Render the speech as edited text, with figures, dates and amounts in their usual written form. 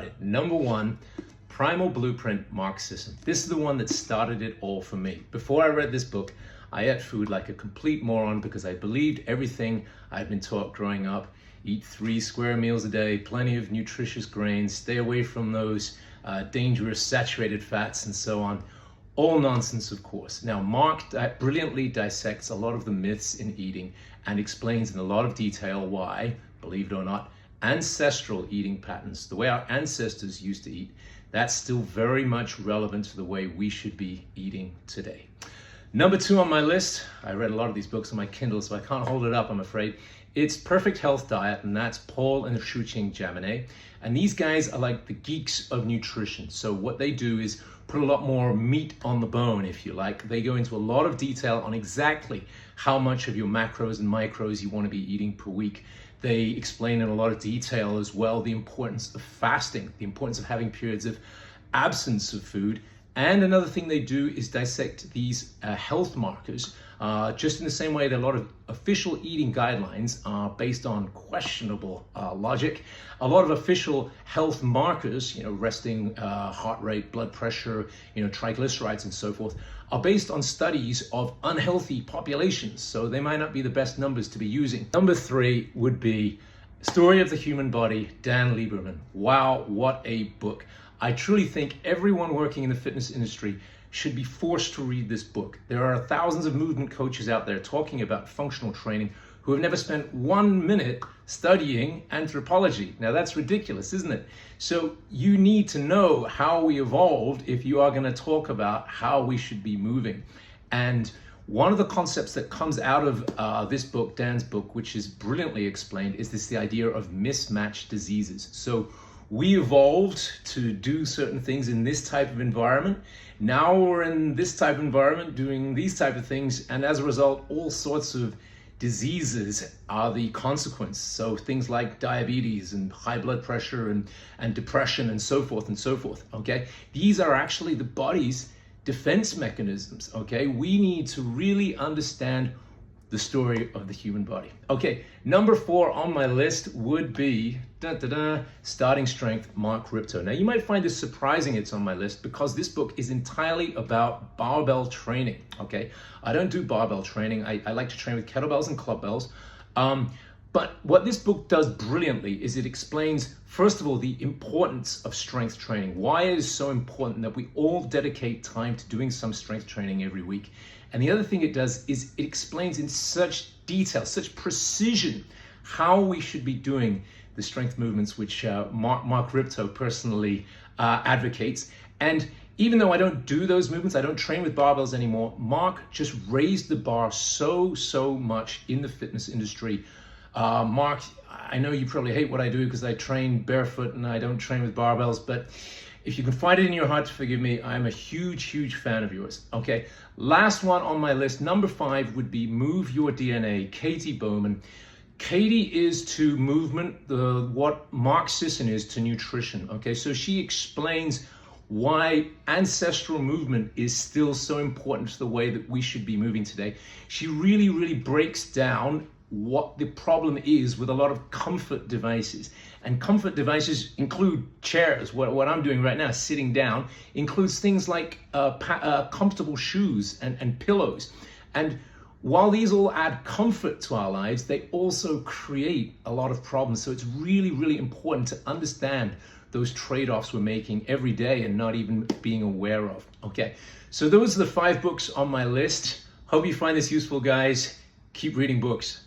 started. Number one, Primal Blueprint, Mark Sisson. This is the one that started it all for me. Before I read this book, I ate food like a complete moron because I believed everything I'd been taught growing up. Eat 3 square meals a day, plenty of nutritious grains, stay away from those dangerous saturated fats and so on. All nonsense, of course. Now, Mark brilliantly dissects a lot of the myths in eating and explains in a lot of detail why, believe it or not, ancestral eating patterns, the way our ancestors used to eat, that's still very much relevant to the way we should be eating today. Number 2 on my list, I read a lot of these books on my Kindle, so I can't hold it up, I'm afraid. It's Perfect Health Diet, and that's Paul and Shuqing Jaminet. And these guys are like the geeks of nutrition. So what they do is put a lot more meat on the bone, if you like. They go into a lot of detail on exactly how much of your macros and micros you want to be eating per week. They explain in a lot of detail as well the importance of fasting, the importance of having periods of absence of food. And another thing they do is dissect these health markers, just in the same way that a lot of official eating guidelines are based on questionable logic. A lot of official health markers, resting heart rate, blood pressure, triglycerides and so forth, are based on studies of unhealthy populations. So they might not be the best numbers to be using. Number 3 would be Story of the Human Body, Dan Lieberman. Wow, what a book. I truly think everyone working in the fitness industry should be forced to read this book. There are thousands of movement coaches out there talking about functional training who have never spent 1 minute studying anthropology. Now that's ridiculous, isn't it? So you need to know how we evolved if you are going to talk about how we should be moving. And one of the concepts that comes out of this book, Dan's book, which is brilliantly explained, is the idea of mismatched diseases. So we evolved to do certain things in this type of environment. Now we're in this type of environment doing these type of things, and as a result, all sorts of diseases are the consequence. So things like diabetes and high blood pressure and depression and so forth, okay? These are actually the body's defense mechanisms, okay? We need to really understand the story of the human body. Okay, number 4 on my list would be Starting Strength, Mark Rippetoe. Now you might find this surprising it's on my list because this book is entirely about barbell training, okay? I don't do barbell training. I like to train with kettlebells and club bells. But what this book does brilliantly is it explains, first of all, the importance of strength training, why it is so important that we all dedicate time to doing some strength training every week. And the other thing it does is it explains in such detail, such precision, how we should be doing the strength movements, which Mark Rippetoe personally advocates. And even though I don't do those movements, I don't train with barbells anymore, Mark just raised the bar so much in the fitness industry. Mark, I know you probably hate what I do because I train barefoot and I don't train with barbells, but if you can find it in your heart to forgive me, I'm a huge fan of yours. Okay, last one on my list, number 5 would be Move Your DNA, Katie Bowman. Katie is to movement what Mark Sisson is to nutrition. Okay, so she explains why ancestral movement is still so important to the way that we should be moving today. She really breaks down what the problem is with a lot of comfort devices. And comfort devices include chairs. What I'm doing right now, sitting down, includes things like comfortable shoes and pillows. And while these all add comfort to our lives, they also create a lot of problems. So it's really important to understand those trade-offs we're making every day and not even being aware of. Okay, so those are the 5 books on my list. Hope you find this useful, guys. Keep reading books.